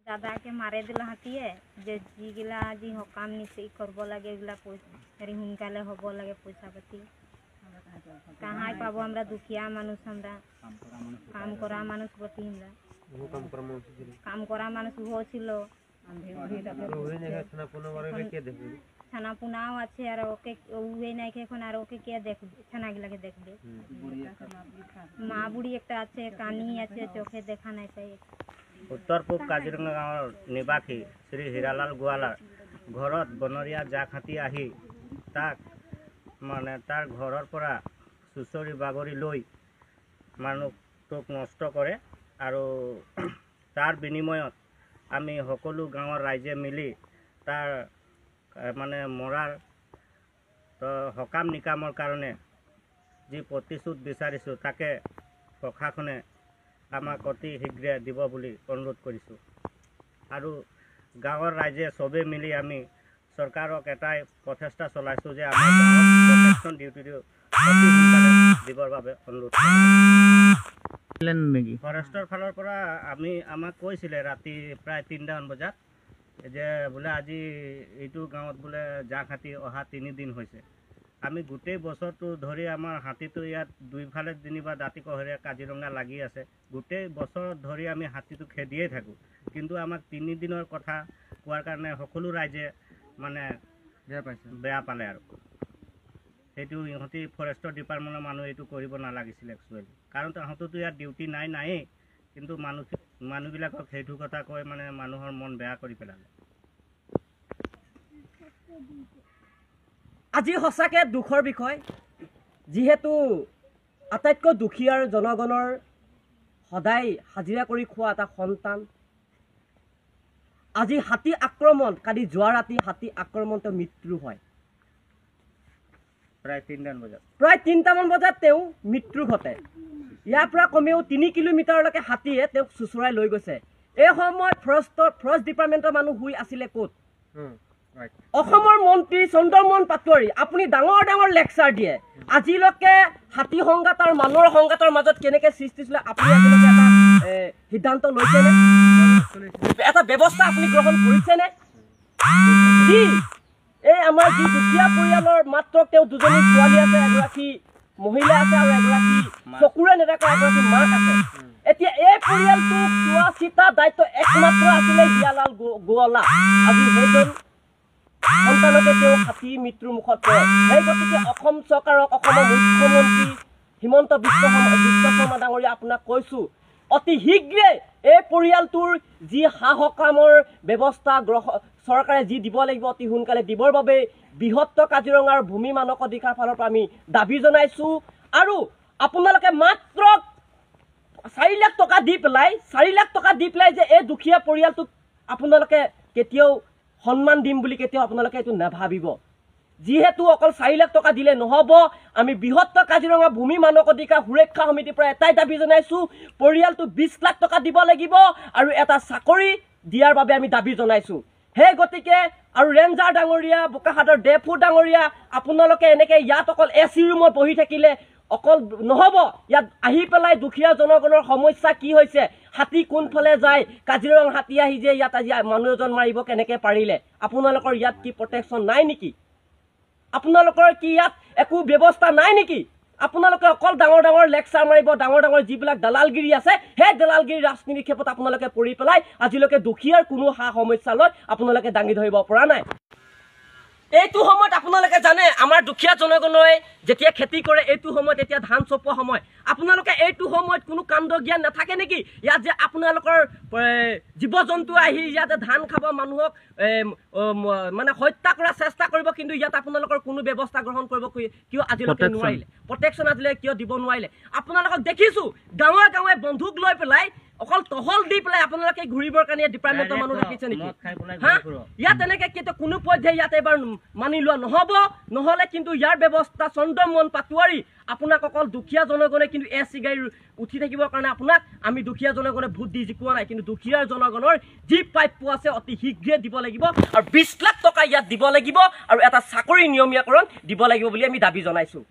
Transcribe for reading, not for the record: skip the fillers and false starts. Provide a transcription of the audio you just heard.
दादा के मारे दिल हाथीए जे जीगिला जी हकाम निसे करब लगे एगुला पैसा हुनकाले हब लगे पैसा पाती कहाँ पाबो हमरा दुखिया मानुष हमरा काम करा मानुष प्रति हमरा काम करा मानुष हो छिलो छाना पुनाओ আছে আর ওকে ওই নাই এখন আর ওকে কে দেখবে ছানা গিলাকে দেখবে মা বুড়ি একটা আছে কানি আছে চোখে দেখা নাই পাই उत्तर पूब काजिरंगा गाँव निवासी श्री हीरालाल गोवालार घरत बनरिया जाक हाथी आही ताक माने तार घरर परा सुचरी बागरी लई मानुहटोक नष्ट करे आरो तार बिनिमयत आमी सकलो गाँवर राइजे मिली तार माने मरार तो हकाम निकाমৰ কাৰণে जी प्रतिश्रुत विचारिছোঁ ताके प्रशासने আমাক অতি শীঘ্ৰে দিব বুলি অনুৰোধ কৰিছোঁ আৰু গাঁৱৰ ৰাইজে সবে মিলি আমি চৰকাৰক এটাই প্ৰচেষ্টা চলাইছোঁ যে আমাৰ গাঁৱত প্ৰটেকশ্যন ডিউটিটো অতি সোনকালে দিবৰ বাবে অনুৰোধ কৰিছোঁ ফৰেষ্টৰ ফালৰ পৰা আমাক কৈছিলে ৰাতি প্ৰায় ৩টামান বজাত যে বোলে আজি এইটো গাঁৱত বোলে জাক হাতী অহা ৩ দিন হৈছে আমি গোটেই বছৰটো ধৰি আমাৰ হাতীটো ইয়াত দুইফালে যেনিবা দাঁতি কহেৰে কাজিৰঙা লাগি আছে গোটেই বছৰ ধৰি আমি হাতীটো খেদিয়ে থাকোঁ কিন্তু আমাক ৩ দিনৰ কথা কোৱাৰ কাৰণে সকলো ৰাইজে মানে বেয়া পালে আৰু সেইটো ইহঁতি ফৰেষ্টৰ ডিপাৰ্টমেণ্টৰ মানুহ এইটো কৰিব নালাগিছিল একচুৱেলি কাৰণ তাহাঁততো ইয়াত ডিউটি নাইয়ে কিন্তু মানুহবিলাকক সেইটো কথা কৈ মানে মানুহৰ মন বেয়া কৰি পেলালে আজি সঁচাকৈ দুখৰ বিষয় যিহেতু আটাইতকৈ দুখীয়াৰ জনগণৰ সদায় হাজিৰা কৰি খোৱা এটা সন্তান আজি হাতী আক্ৰমণ কালি যোৱা ৰাতি হাতী আক্ৰমণতে মৃত্যু হয় প্ৰায় ৩টামান বজাত তেওঁ মৃত্যু ঘটে ইয়াৰ পৰা কমেও ৩ কিলোমিটাৰলৈকে হাতীয়ে তেওঁক চুচুৰাই লৈ গৈছে এই সময়ত ফৰেষ্ট ডিপাৰ্টমেণ্টৰ মানুহ শুই আছিলে ক'ত অসমৰ মন্ত্ৰী চন্দ্ৰমোহন পাটোৱাৰী আপুনি ডাঙৰ ডাঙৰ লেকচাৰ দিয়ে আজিলৈকে হাতী সংঘাত আৰু মানুহৰ সংঘাতৰ মাজত কেনেকৈ সৃষ্টি হৈছিলে আপুনি আজিলৈকে এটা সিদ্ধান্ত লৈছেনে এটা ব্যৱস্থা আপুনি গ্ৰহণ কৰিছেনে কি এই আমাৰ যি দুখীয়া পৰিয়ালৰ মাত্ৰ তেওঁ দুজনী ছোৱালী আছে এগৰাকী মহিলা আছে আৰু এগৰাকী চকুৰে নেদেখা এগৰাকী মাক আছে এতিয়া এই পৰিয়ালটোক চোৱা চিতা দায়িত্ব একমাত্ৰ আছিলে হিৰালাল গোৱালা আজি সেইজন সন্তানকে তেওঁ হাতী মৃত্যুৰ মুখত পৰে সেই গতিকে অসম চৰকাৰক অসমৰ মুখ্যমন্ত্ৰী হিমন্ত বিশ্ব শৰ্মা ডাঙৰীয়া আপোনাক কৈছোঁ অতি শীঘ্ৰে এই পৰিয়ালটোৰ যি সকামৰ ব্যৱস্থা চৰকাৰে যি দিব লাগিব অতি সোনকালে দিবৰ বাবে বৃহত্তৰ কাজিৰঙাৰ ভূমি মানক অধিকাৰ ফালৰ পৰা আমি দাবী জনাইছোঁ আৰু আপোনালোকে মাত্ৰ 4 লাখ টকা দি পেলাই যে এই দুখীয়া পৰিয়ালটোক আপোনালোকে কেতিয়াও সন্মান দিম বুলি কেতিয়াও আপোনালোকে এইটো নাভাবিব যিহেতু অকল 4 লাখ টকা দিলে নহ'ব আমি বৃহত্তৰ কাজিৰঙা ভূমি মানক অধিকাৰ সুৰক্ষা সমিতিৰ পৰা এটাই দাবী জনাইছোঁ পৰিয়ালটো 20 লাখ টকা দিব লাগিব আৰু এটা চাকৰি দিয়াৰ বাবে আমি দাবী জনাইছোঁ সেই গতিকে আৰু ৰেঞ্জাৰ ডাঙৰীয়া বোকাখাটৰ ডেফু ডাঙৰীয়া আপোনালোকে এনেকৈ ইয়াত অকল এচি ৰুমত বহি থাকিলে অকল নহ'ব ইয়াত আহি পেলাই দুখীয়া জনগণৰ সমস্যা কি হৈছে হাতী কোনফালে যায় কাজিৰঙা হাতী আহি যে ইয়াত আজি মানুহ এজন মাৰিব কেনেকৈ পাৰিলে আপোনালোকৰ ইয়াত কি প্ৰটেকশ্যন নাই নেকি আপোনালোকৰ কি ইয়াত একো ব্যৱস্থা নাই নেকি আপোনালোকে অকল ডাঙৰ ডাঙৰ লেকচাৰ মাৰিব ডাঙৰ ডাঙৰ যিবিলাক দালালগিৰি আছে সেই দালালগিৰি ৰাজনীতিৰ ক্ষেত্ৰত আপোনালোকে পৰি পেলাই আজিলৈকে দুখীয়াৰ কোনো সমস্যালৈ আপোনালোকে দাঙি ধৰিব পৰা নাই এইটো সময়ত আপোনালোকে জানে আমাৰ দুখীয়া জনগণই যেতিয়া খেতি কৰে এইটো সময়ত এতিয়া ধান চপোৱা সময় আপোনালোকে এইটো সময়ত কোনো কাণ্ড জ্ঞান নাথাকে নেকি ইয়াত যে আপোনালোকৰ জীৱ জন্তু আহি ইয়াতে ধান খাব মানুহক মানে হত্যা কৰাৰ চেষ্টা কৰিব কিন্তু ইয়াত আপোনালোকৰ কোনো ব্যৱস্থা গ্ৰহণ কৰিব কিয় আজিলৈকে নোৱাৰিলে প্ৰটেকশ্যন আজিলৈকে কিয় দিব নোৱাৰিলে আপোনালোকক দেখিছোঁ গাঁৱে গাঁৱে বন্ধুক লৈ পেলাই অকল টহল দি পেলাই আপোনালোকে ঘূৰিবৰ কাৰণে ডিপাৰ্টমেণ্টৰ মানুহ ৰাখিছে নেকি ইয়াত এনেকৈ কিন্তু কোনো পৰ্যায়ে ইয়াত এবাৰ মানি লোৱা নহ'লে কিন্তু ইয়াৰ ব্যৱস্থা চন্দ্ৰমোহন পাটোৱাৰী আপোনাক অকল দুখীয়া জনগণে কিন্তু এচি গাড়ী উঠি থাকিবৰ কাৰণে আপোনাক আমি দুখীয়া জনগণে ভোট দি জিকোৱা নাই কিন্তু দুখীয়া জনগণৰ যি প্ৰাপ্য আছে অতি শীঘ্ৰে দিব লাগিব আৰু 20 লাখ টকা ইয়াত দিব লাগিব আৰু এটা চাকৰি নিয়মীয়াকৰণ দিব লাগিব বুলি আমি দাবী জনাইছোঁ